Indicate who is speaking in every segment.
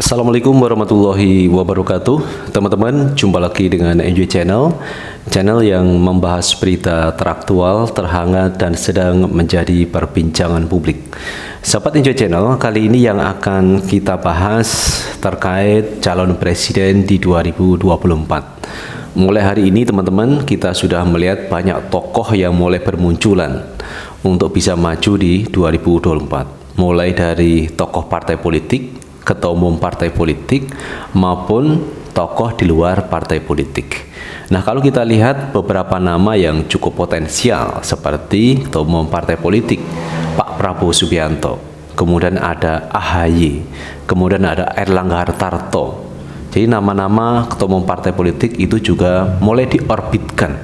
Speaker 1: Assalamualaikum warahmatullahi wabarakatuh. Teman-teman, jumpa lagi dengan Enjoy Channel, channel yang membahas berita teraktual, terhangat, dan sedang menjadi perbincangan publik. Sahabat Enjoy Channel, kali ini yang akan kita bahas terkait calon presiden di 2024. Mulai hari ini teman-teman, kita sudah melihat banyak tokoh yang mulai bermunculan untuk bisa maju di 2024. Mulai dari tokoh partai politik, ketua umum partai politik, maupun tokoh di luar partai politik. Nah, kalau kita lihat beberapa nama yang cukup potensial seperti ketua umum partai politik Pak Prabowo Subianto, kemudian ada AHY, kemudian ada Erlangga Hartarto. Jadi nama-nama ketua umum partai politik itu juga mulai diorbitkan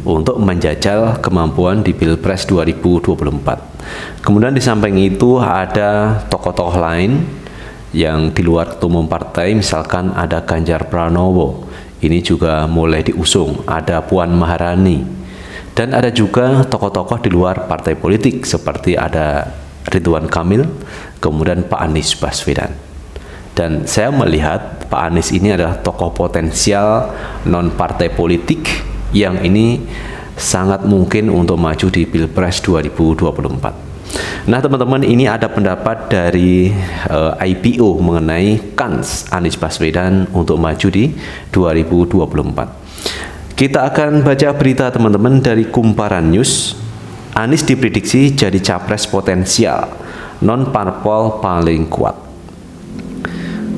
Speaker 1: untuk menjajal kemampuan di Pilpres 2024. Kemudian di samping itu ada tokoh-tokoh lain yang di luar ketua umum partai, misalkan ada Ganjar Pranowo, ini juga mulai diusung, ada Puan Maharani, dan ada juga tokoh-tokoh di luar partai politik seperti ada Ridwan Kamil, kemudian Pak Anies Baswedan. Dan saya melihat Pak Anies ini adalah tokoh potensial non partai politik yang ini sangat mungkin untuk maju di Pilpres 2024. Nah teman-teman, ini ada pendapat dari IPO mengenai kans Anies Baswedan untuk maju di 2024. Kita akan baca berita teman-teman dari Kumparan News. Anies diprediksi jadi capres potensial non parpol paling kuat.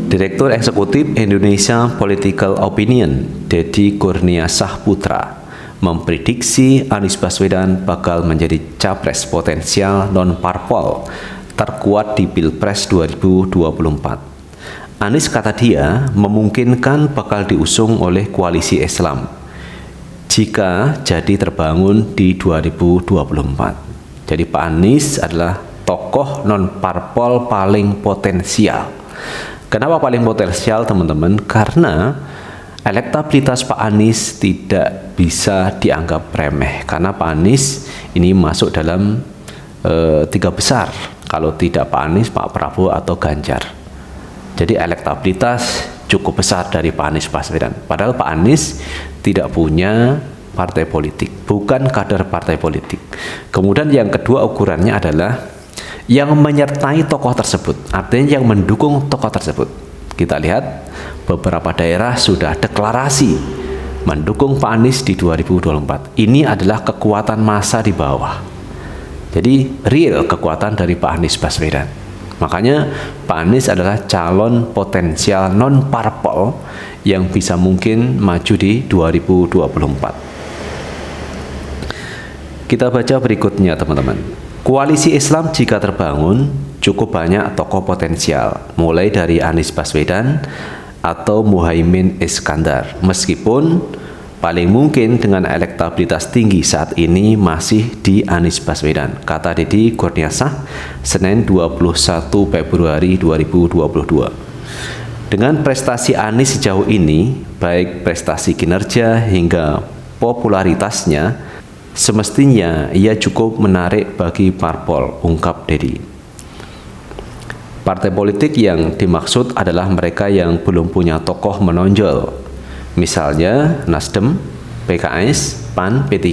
Speaker 1: Direktur Eksekutif Indonesia Political Opinion, Deddy Kurnia Sahputra, memprediksi Anies Baswedan bakal menjadi capres potensial non-parpol terkuat di Pilpres 2024. Anies, kata dia, memungkinkan bakal diusung oleh koalisi Islam jika jadi terbangun di 2024. Jadi Pak Anies adalah tokoh non-parpol paling potensial. Kenapa paling potensial teman-teman? Karena elektabilitas Pak Anies tidak bisa dianggap remeh, karena Pak Anies ini masuk dalam tiga besar. Kalau tidak Pak Anies, Pak Prabowo atau Ganjar. Jadi elektabilitas cukup besar dari Pak Anies Baswedan. Padahal Pak Anies tidak punya partai politik, bukan kader partai politik. Kemudian yang kedua ukurannya adalah yang menyertai tokoh tersebut, artinya yang mendukung tokoh tersebut. Kita lihat beberapa daerah sudah deklarasi mendukung Pak Anies di 2024. Ini adalah kekuatan massa di bawah. Jadi real kekuatan dari Pak Anies Baswedan. Makanya Pak Anies adalah calon potensial non parpol yang bisa mungkin maju di 2024. Kita baca berikutnya teman-teman. Koalisi Islam jika terbangun, cukup banyak tokoh potensial, mulai dari Anies Baswedan atau Muhaimin Iskandar. Meskipun paling mungkin dengan elektabilitas tinggi saat ini masih di Anies Baswedan, kata Deddy Kurnia Sah, Senin 21 Februari 2022. Dengan prestasi Anies sejauh ini, baik prestasi kinerja hingga popularitasnya, semestinya ia cukup menarik bagi parpol, ungkap Deddy. Partai politik yang dimaksud adalah mereka yang belum punya tokoh menonjol, misalnya Nasdem, PKS, PAN, P3,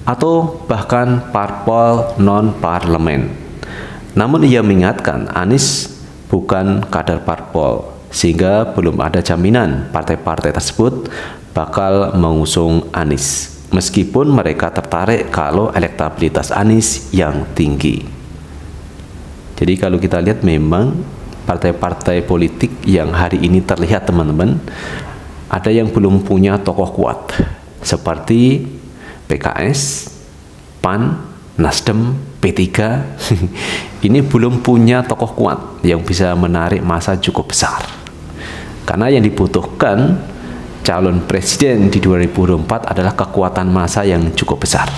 Speaker 1: atau bahkan parpol non-parlemen. Namun ia mengingatkan Anies bukan kader parpol, sehingga belum ada jaminan partai-partai tersebut bakal mengusung Anies, meskipun mereka tertarik kalau elektabilitas Anies yang tinggi. Jadi kalau kita lihat memang partai-partai politik yang hari ini terlihat teman-teman, ada yang belum punya tokoh kuat seperti PKS, PAN, Nasdem, P3 ini belum punya tokoh kuat yang bisa menarik massa cukup besar. Karena yang dibutuhkan calon presiden di 2024 adalah kekuatan massa yang cukup besar.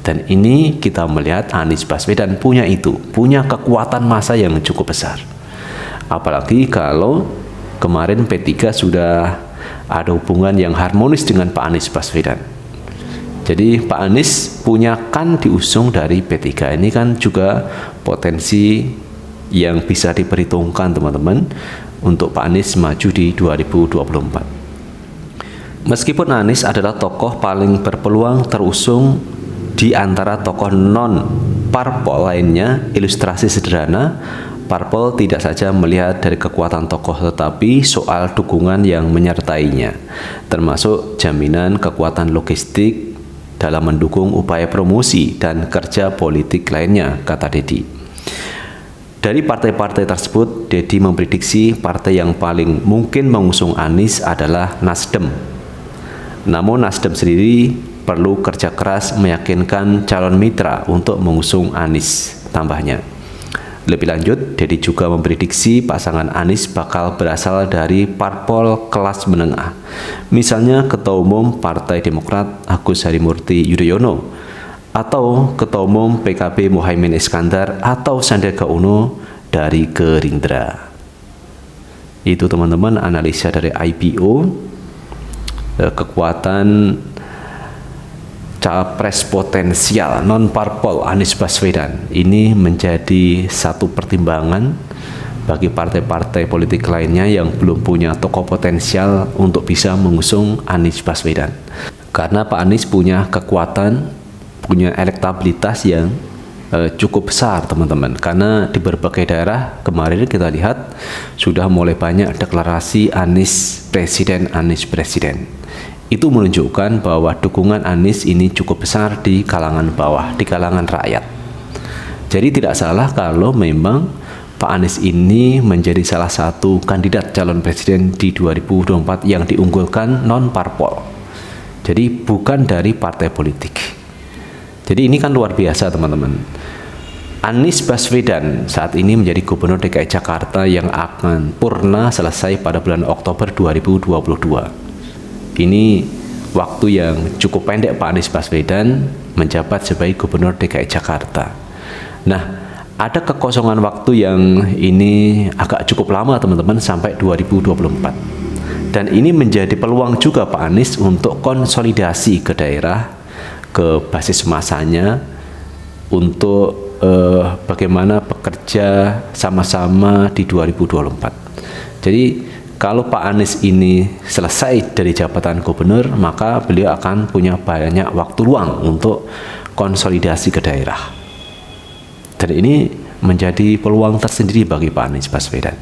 Speaker 1: Dan ini kita melihat Anies Baswedan punya itu, punya kekuatan massa yang cukup besar. Apalagi kalau kemarin P3 sudah ada hubungan yang harmonis dengan Pak Anies Baswedan. Jadi Pak Anies punya kan diusung dari P3, ini kan juga potensi yang bisa diperhitungkan teman-teman untuk Pak Anies maju di 2024. Meskipun Anies adalah tokoh paling berpeluang terusung di antara tokoh non-parpol lainnya, ilustrasi sederhana, parpol tidak saja melihat dari kekuatan tokoh tetapi soal dukungan yang menyertainya, termasuk jaminan kekuatan logistik dalam mendukung upaya promosi dan kerja politik lainnya, kata Dedi. Dari partai-partai tersebut, Dedi memprediksi partai yang paling mungkin mengusung Anies adalah Nasdem. Namun Nasdem sendiri perlu kerja keras meyakinkan calon mitra untuk mengusung Anies, tambahnya. Lebih lanjut, Dedi juga memprediksi pasangan Anies bakal berasal dari parpol kelas menengah. Misalnya Ketua Umum Partai Demokrat Agus Harimurti Yudhoyono, atau Ketua Umum PKB Muhaimin Iskandar, atau Sandiaga Uno dari Gerindra. Itu teman-teman analisa dari IPO. Kekuatan capres potensial non-parpol Anies Baswedan ini menjadi satu pertimbangan bagi partai-partai politik lainnya yang belum punya tokoh potensial untuk bisa mengusung Anies Baswedan. Karena Pak Anies punya kekuatan, punya elektabilitas yang cukup besar teman-teman. Karena di berbagai daerah kemarin kita lihat sudah mulai banyak deklarasi Anies Presiden, Anies Presiden. Itu menunjukkan bahwa dukungan Anies ini cukup besar di kalangan bawah, di kalangan rakyat. Jadi tidak salah kalau memang Pak Anies ini menjadi salah satu kandidat calon presiden di 2024 yang diunggulkan non-parpol. Jadi bukan dari partai politik. Jadi ini kan luar biasa teman-teman. Anies Baswedan saat ini menjadi Gubernur DKI Jakarta yang akan purna selesai pada bulan Oktober 2022. Ini waktu yang cukup pendek Pak Anies Baswedan menjabat sebagai Gubernur DKI Jakarta. Nah, ada kekosongan waktu yang ini agak cukup lama teman-teman, sampai 2024. Dan ini menjadi peluang juga Pak Anies untuk konsolidasi ke daerah, ke basis masanya, untuk bagaimana bekerja sama-sama di 2024. Jadi kalau Pak Anies ini selesai dari jabatan gubernur, maka beliau akan punya banyak waktu luang untuk konsolidasi ke daerah. Dan ini menjadi peluang tersendiri bagi Pak Anies Baswedan.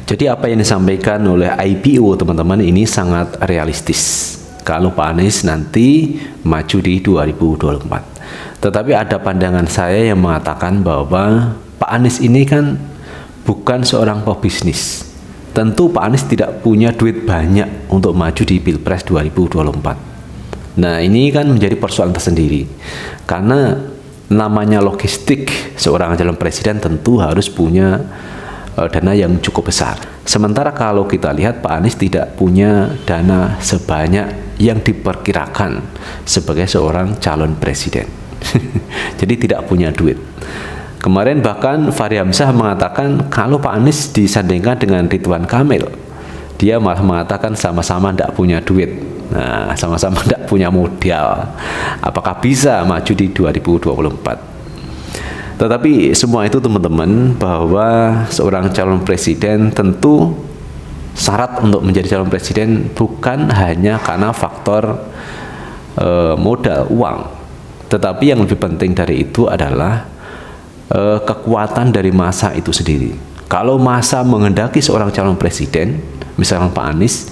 Speaker 1: Jadi apa yang disampaikan oleh IPO teman-teman ini sangat realistis kalau Pak Anies nanti maju di 2024. Tetapi ada pandangan saya yang mengatakan bahwa Pak Anies ini kan bukan seorang pebisnis. Tentu Pak Anies tidak punya duit banyak untuk maju di Pilpres 2024. Nah, ini kan menjadi persoalan tersendiri. Karena namanya logistik seorang calon presiden tentu harus punya dana yang cukup besar. Sementara kalau kita lihat Pak Anies tidak punya dana sebanyak yang diperkirakan sebagai seorang calon presiden. Jadi tidak punya duit. Kemarin bahkan Fahri Hamzah mengatakan kalau Pak Anies disandingkan dengan Ridwan Kamil, dia malah mengatakan sama-sama tidak punya duit. Nah, sama-sama tidak punya modal. Apakah bisa maju di 2024? Tetapi semua itu teman-teman, bahwa seorang calon presiden tentu syarat untuk menjadi calon presiden bukan hanya karena faktor modal, uang. Tetapi yang lebih penting dari itu adalah kekuatan dari massa itu sendiri. Kalau massa menghendaki seorang calon presiden, misalnya Pak Anies,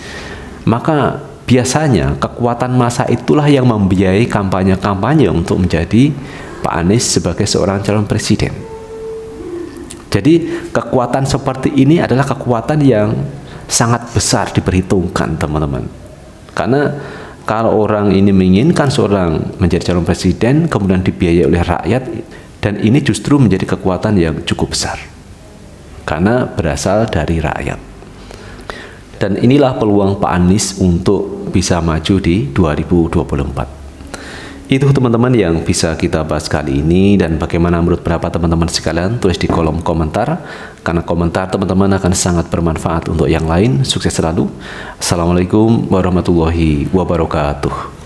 Speaker 1: maka biasanya kekuatan massa itulah yang membiayai kampanye-kampanye untuk menjadi Pak Anies sebagai seorang calon presiden. Jadi kekuatan seperti ini adalah kekuatan yang sangat besar diperhitungkan teman-teman. Karena kalau orang ini menginginkan seorang menjadi calon presiden kemudian dibiayai oleh rakyat, dan ini justru menjadi kekuatan yang cukup besar karena berasal dari rakyat. Dan inilah peluang Pak Anies untuk bisa maju di 2024. Itu teman-teman yang bisa kita bahas kali ini, dan bagaimana menurut pendapat teman-teman sekalian tulis di kolom komentar, karena komentar teman-teman akan sangat bermanfaat untuk yang lain. Sukses selalu. Assalamualaikum warahmatullahi wabarakatuh.